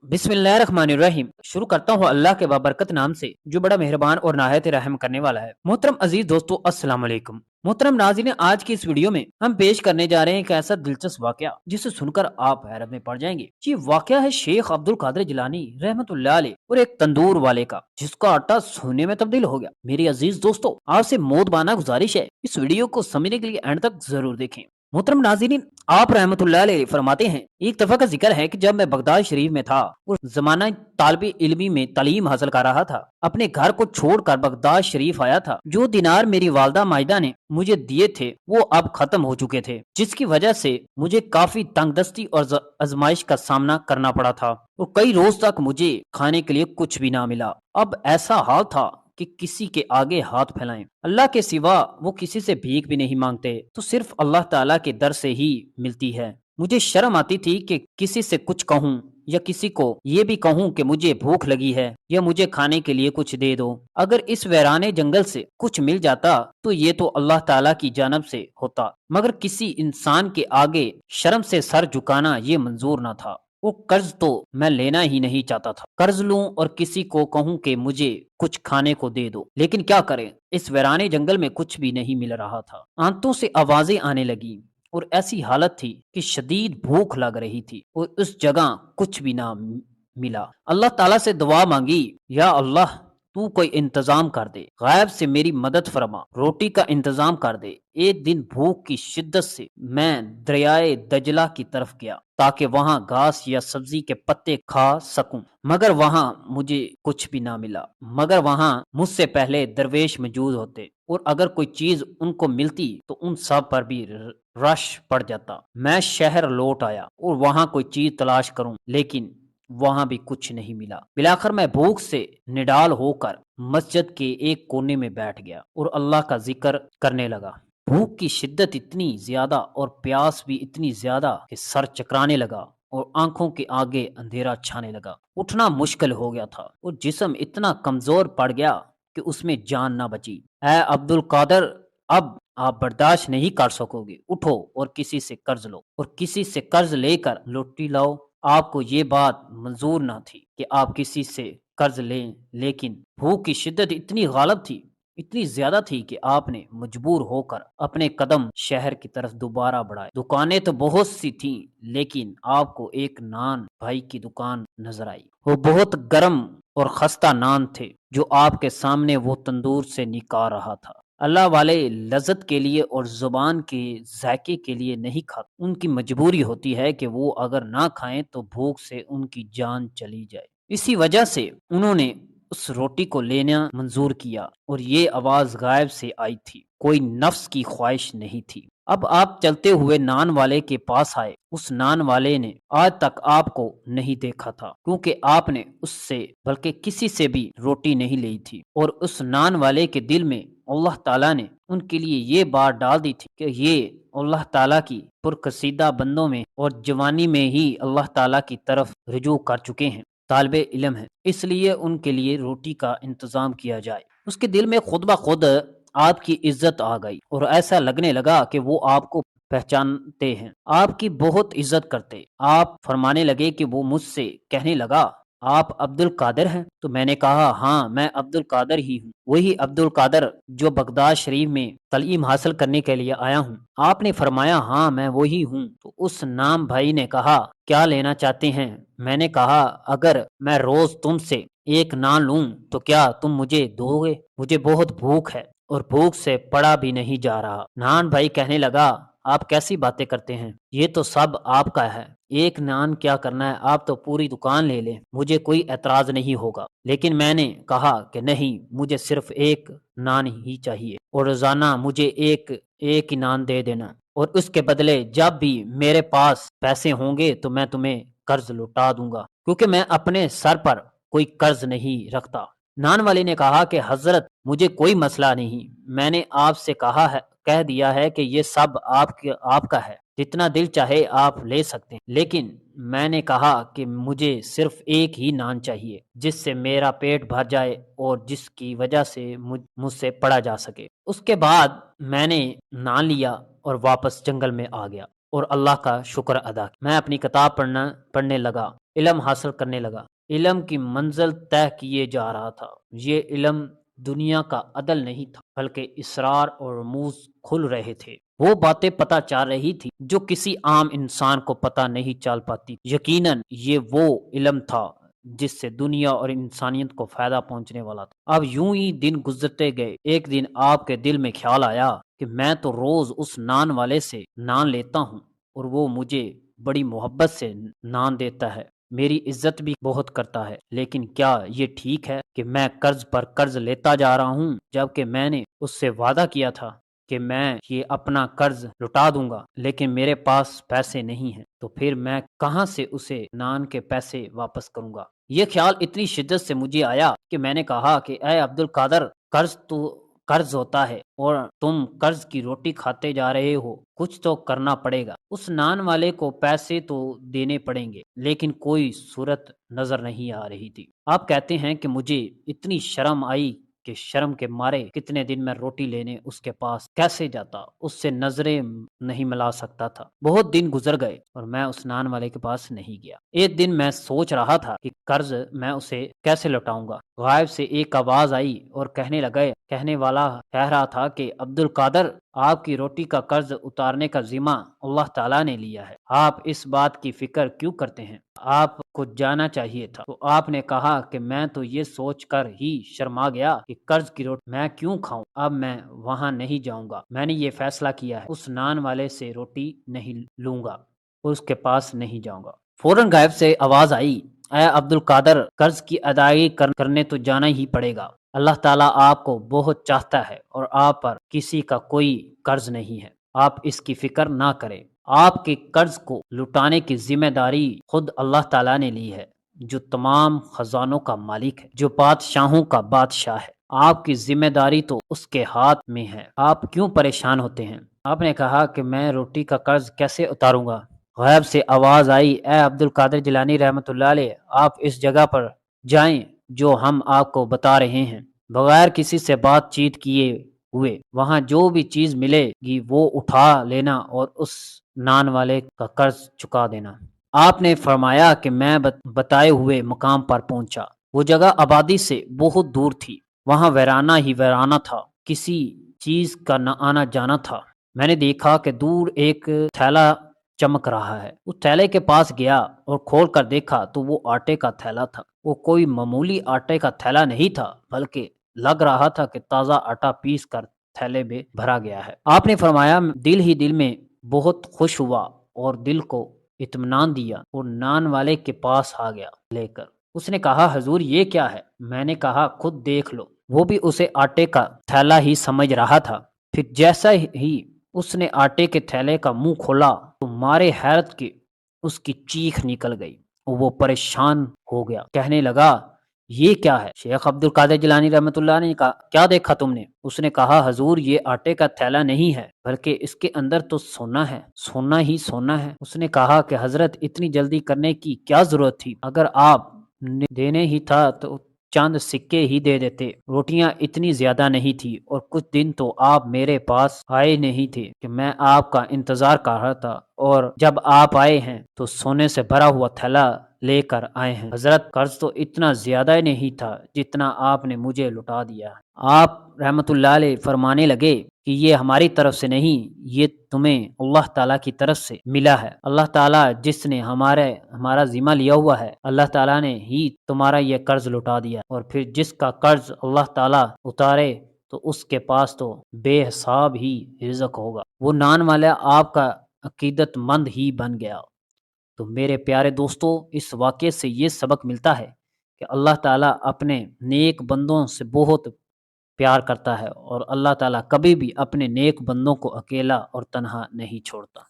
बिस्मिल्लाहिर्रहमानिर्रहीम। शुरू करता हूँ अल्लाह के बाबरकत नाम से जो बड़ा मेहरबान और नाहयत रहम करने वाला है। मोहतरम अजीज दोस्तों, अस्सलाम वालेकुम। मोहतरम नाज़रीन, आज की इस वीडियो में हम पेश करने जा रहे हैं एक ऐसा दिलचस्प वाकया जिसे सुनकर आप हैरत में पड़ जाएंगे। ये वाकया है शेख अब्दुल कादिर जिलानी रहमतुल्लाह अलैह और एक तंदूर वाले का जिसका आटा सोने में तब्दील हो गया। मेरी अजीज दोस्तों, आपसे मोदबाना गुजारिश है, इस वीडियो को समझने के लिए एंड तक जरूर देखें। मोहतरम नाज़रीन, आप रहमतुल्लाह अलैह फरमाते हैं, एक दफा का जिक्र है कि जब मैं बगदाद शरीफ में था और जमाना तालिबे इल्मी में तालीम हासिल कर रहा था, अपने घर को छोड़कर बगदाद शरीफ आया था। जो दिनार मेरी वालदा माजिदा ने मुझे दिए थे वो अब खत्म हो चुके थे, जिसकी वजह से मुझे काफी तंगदस्ती और आजमाइश का सामना करना पड़ा था और कई रोज तक मुझे खाने के लिए कुछ भी ना मिला। अब ऐसा हाल था कि किसी के आगे हाथ फैलाएं, अल्लाह के सिवा वो किसी से भीख भी नहीं मांगते, तो सिर्फ अल्लाह ताला के दर से ही मिलती है। मुझे शर्म आती थी कि किसी से कुछ कहूँ या किसी को ये भी कहूँ कि मुझे भूख लगी है या मुझे खाने के लिए कुछ दे दो। अगर इस वीराने जंगल से कुछ मिल जाता तो ये तो अल्लाह ताला की जानब से होता, मगर किसी इंसान के आगे शर्म से सर झुकाना ये मंजूर न था। वो कर्ज तो मैं लेना ही नहीं चाहता था। कर्ज लूं और किसी को कहूं कि मुझे कुछ खाने को दे दो, लेकिन क्या करें, इस वीराने जंगल में कुछ भी नहीं मिल रहा था। आंतों से आवाजें आने लगी और ऐसी हालत थी कि शदीद भूख लग रही थी और उस जगह कुछ भी ना मिला। अल्लाह ताला से दुआ मांगी, या अल्लाह तू कोई इंतजाम कर दे, गायब से मेरी मदद फरमा, रोटी का इंतजाम कर दे। एक दिन भूख की शिद्दत से मैं दरियाए दजला की तरफ गया ताकि वहां घास या सब्जी के पत्ते खा सकूं, मगर वहां मुझे कुछ भी ना मिला। मगर वहां मुझसे पहले दरवेश मौजूद होते और अगर कोई चीज उनको मिलती तो उन सब पर भी रश पड़ जाता। मैं शहर लौट आया और वहां कोई चीज तलाश करूं, लेकिन वहां भी कुछ नहीं मिला। बिलाखिर मैं भूख से निडाल होकर मस्जिद के एक कोने में बैठ गया और अल्लाह का जिक्र करने लगा। भूख की शिद्दत इतनी ज्यादा और प्यास भी इतनी ज्यादा कि सर चकराने लगा और आंखों के आगे अंधेरा छाने लगा। उठना मुश्किल हो गया था और जिस्म इतना कमजोर पड़ गया कि उसमें जान ना बची। ऐ अब्दुल कादर, अब आप बर्दाश्त नहीं कर सकोगे, उठो और किसी से कर्ज लो और किसी से कर्ज लेकर रोटी लाओ। आपको ये बात मंजूर ना थी कि आप किसी से कर्ज लें, लेकिन भूख की शिद्दत इतनी गालिब थी, इतनी ज्यादा थी कि आपने मजबूर होकर अपने कदम शहर की तरफ दोबारा बढ़ाए। दुकानें तो बहुत सी थीं, लेकिन आपको एक नान भाई की दुकान नजर आई। वो बहुत गर्म और खस्ता नान थे जो आपके सामने वो तंदूर से निकाल रहा था। अल्लाह वाले लज्जत के लिए और जुबान के जायके के लिए नहीं खाते, उनकी मजबूरी होती है कि वो अगर ना खाएं तो भूख से उनकी जान चली जाए। इसी वजह से उन्होंने उस रोटी को लेना मंजूर किया और ये आवाज गायब से आई थी, कोई नफ्स की ख्वाहिश नहीं थी। अब आप चलते हुए नान वाले के पास आए। उस नान वाले ने आज तक आपको नहीं देखा था, क्योंकि आपने उससे बल्कि किसी से भी रोटी नहीं ली थी, और उस नान वाले के दिल में अल्लाह ताला ने उनके लिए ये बात डाल दी थी कि ये अल्लाह ताला की पुरकसीदा बंदों में और जवानी में ही अल्लाह ताला की तरफ रुजू कर चुके हैं, तालिबे इल्म है, इसलिए उनके लिए रोटी का इंतजाम किया जाए। उसके दिल में खुद ब खुद आपकी इज्जत आ गई और ऐसा लगने लगा कि वो आपको पहचानते हैं, आपकी बहुत इज्जत करते। आप फरमाने लगे कि वो मुझसे कहने लगा, आप अब्दुल कादिर हैं? तो मैंने कहा, हाँ मैं अब्दुल कादिर ही हूँ, वही अब्दुल कादिर जो बगदाद शरीफ में तालीम हासिल करने के लिए आया हूँ। आपने फरमाया, हाँ मैं वही हूँ। तो उस नाम भाई ने कहा, क्या लेना चाहते हैं? मैंने कहा, अगर मैं रोज तुमसे एक नान लूं तो क्या तुम मुझे दोगे? मुझे बहुत भूख है और भूख से पड़ा भी नहीं जा रहा। नान भाई कहने लगा, आप कैसी बातें करते हैं, ये तो सब आपका है, एक नान क्या करना है, आप तो पूरी दुकान ले लें, मुझे कोई एतराज नहीं होगा। लेकिन मैंने कहा कि नहीं, मुझे सिर्फ एक नान ही चाहिए और रोजाना मुझे एक एक ही नान दे देना, और उसके बदले जब भी मेरे पास पैसे होंगे तो मैं तुम्हें कर्ज लौटा दूंगा, क्योंकि मैं अपने सर पर कोई कर्ज नहीं रखता। नान वाले ने कहा कि हजरत, मुझे कोई मसला नहीं, मैंने आपसे कहा है, कह दिया है कि ये सब आपका है, जितना दिल चाहे आप ले सकते हैं, लेकिन मैंने कहा कि मुझे सिर्फ एक ही नान चाहिए जिससे मेरा पेट भर जाए और जिसकी वजह से मुझसे पढ़ा जा सके। उसके बाद मैंने नान लिया और वापस जंगल में आ गया। اور اللہ کا شکر ادا کیا۔ میں اپنی کتاب پڑھنے لگا، علم حاصل کرنے لگا، علم کی منزل طے کیے جا رہا تھا۔ یہ علم دنیا کا عدل نہیں تھا، بلکہ اسرار اور رموز کھل رہے تھے۔ وہ باتیں پتہ چل رہی تھی جو کسی عام انسان کو پتہ نہیں چل پاتی۔ یقیناً یہ وہ علم تھا جس سے دنیا اور انسانیت کو فائدہ پہنچنے والا تھا۔ اب یوں ہی دن گزرتے گئے۔ ایک دن آپ کے دل میں خیال آیا کہ میں تو روز اس نان والے سے نان لیتا ہوں اور وہ مجھے بڑی محبت سے نان دیتا ہے، میری عزت بھی بہت کرتا ہے، لیکن کیا یہ ٹھیک ہے کہ میں قرض پر قرض لیتا جا رہا ہوں، جبکہ میں نے اس سے وعدہ کیا تھا کہ میں یہ اپنا قرض لوٹا دوں گا، لیکن میرے پاس پیسے نہیں ہیں، تو پھر میں کہاں سے اسے نان کے پیسے واپس کروں گا؟ یہ خیال اتنی شدت سے مجھے آیا کہ میں نے کہا کہ اے عبد القادر، قرض تو قرض ہوتا ہے اور تم قرض کی روٹی کھاتے جا رہے ہو، کچھ تو کرنا پڑے گا۔ اس نان والے کو پیسے تو دینے پڑیں گے، لیکن کوئی صورت نظر نہیں آ رہی تھی۔ آپ کہتے ہیں کہ مجھے اتنی شرم آئی کہ شرم کے مارے کتنے دن میں روٹی لینے اس کے پاس کیسے جاتا، اس سے نظریں نہیں ملا سکتا تھا۔ بہت دن گزر گئے اور میں اس نان والے کے پاس نہیں گیا۔ ایک دن میں سوچ رہا تھا کہ قرض میں اسے کیسے لوٹاؤں گا۔ غائب سے ایک آواز آئی اور کہنے والا کہہ رہا تھا کہ عبد القادر، آپ کی روٹی کا قرض اتارنے کا ذمہ اللہ تعالیٰ نے لیا ہے، آپ اس بات کی فکر کیوں کرتے ہیں؟ آپ کو جانا چاہیے تھا۔ تو آپ نے کہا کہ میں تو یہ سوچ کر ہی شرما گیا کہ قرض کی روٹی میں کیوں کھاؤں، اب میں وہاں نہیں جاؤں گا۔ میں نے یہ فیصلہ کیا ہے، اس نان والے سے روٹی نہیں لوں گا، اس کے پاس نہیں جاؤں گا۔ فوراً غائب سے آواز آئی، اے عبد القادر، قرض کی ادائیگی کرنے تو جانا ہی پڑے گا۔ اللہ تعالیٰ آپ کو بہت چاہتا ہے اور آپ پر کسی کا کوئی قرض نہیں ہے، آپ اس کی فکر نہ کریں۔ آپ کے قرض کو لٹانے کی ذمہ داری خود اللہ تعالیٰ نے لی ہے، جو تمام خزانوں کا مالک ہے، جو بادشاہوں کا بادشاہ ہے۔ آپ کی ذمہ داری تو اس کے ہاتھ میں ہے، آپ کیوں پریشان ہوتے ہیں؟ آپ نے کہا کہ میں روٹی کا قرض کیسے اتاروں گا؟ غیب سے آواز آئی، اے عبد القادر جیلانی رحمۃ اللہ علیہ، آپ اس جگہ پر جائیں جو ہم آپ کو بتا رہے ہیں، بغیر کسی سے بات چیت کیے ہوئے وہاں جو بھی چیز ملے گی وہ اٹھا لینا اور اس نان والے کا قرض چکا دینا۔ آپ نے فرمایا کہ میں بتائے ہوئے مقام پر پہنچا۔ وہ جگہ آبادی سے بہت دور تھی، وہاں ویرانہ ہی ویرانہ تھا، کسی چیز کا نہ آنا جانا تھا۔ میں نے دیکھا کہ دور ایک تھیلا چمک رہا ہے۔ اس تھیلے کے پاس گیا اور کھول کر دیکھا تو وہ آٹے کا تھیلا تھا۔ وہ کوئی معمولی آٹے کا تھیلا نہیں تھا، بلکہ لگ رہا تھا کہ تازہ آٹا پیس کر تھیلے میں بھرا گیا ہے۔ آپ نے فرمایا، دل ہی دل میں بہت خوش ہوا اور دل کو اطمینان دیا اور نان والے کے پاس آ گیا لے کر۔ اس نے کہا، حضور یہ کیا ہے؟ میں نے کہا، خود دیکھ لو۔ وہ بھی اسے آٹے کا تھیلا ہی سمجھ رہا تھا۔ پھر جیسا ہی اس نے آٹے کے تھیلے کا منہ کھولا تو مارے حیرت کے اس کی چیخ نکل گئی اور وہ پریشان ہو گیا، کہنے لگا، یہ کیا ہے؟ شیخ عبد القادر جیلانی رحمۃ اللہ نے کہا، کیا دیکھا تم نے؟ اس نے کہا، حضور یہ آٹے کا تھیلا نہیں ہے، بلکہ اس کے اندر تو سونا ہے، سونا ہی سونا ہے۔ اس نے کہا کہ حضرت، اتنی جلدی کرنے کی کیا ضرورت تھی؟ اگر آپ نے دینے ہی تھا تو چند سکے ہی دے دیتے، روٹیاں اتنی زیادہ نہیں تھی اور کچھ دن تو آپ میرے پاس آئے نہیں تھے کہ میں آپ کا انتظار کر رہا تھا، اور جب آپ آئے ہیں تو سونے سے بھرا ہوا تھیلا لے کر آئے ہیں۔ حضرت، قرض تو اتنا زیادہ ہی نہیں تھا جتنا آپ نے مجھے لٹا دیا۔ آپ رحمت اللہ علیہ فرمانے لگے کہ یہ ہماری طرف سے نہیں، یہ تمہیں اللہ تعالیٰ کی طرف سے ملا ہے۔ اللہ تعالیٰ جس نے ہمارا ذمہ لیا ہوا ہے، اللہ تعالیٰ نے ہی تمہارا یہ قرض لٹا دیا، اور پھر جس کا قرض اللہ تعالیٰ اتارے تو اس کے پاس تو بے حساب ہی رزق ہوگا۔ وہ نان والا آپ کا عقیدت مند ہی بن گیا۔ تو میرے پیارے دوستو، اس واقعے سے یہ سبق ملتا ہے کہ اللہ تعالیٰ اپنے نیک بندوں سے بہت پیار کرتا ہے، اور اللہ تعالیٰ کبھی بھی اپنے نیک بندوں کو اکیلا اور تنہا نہیں چھوڑتا۔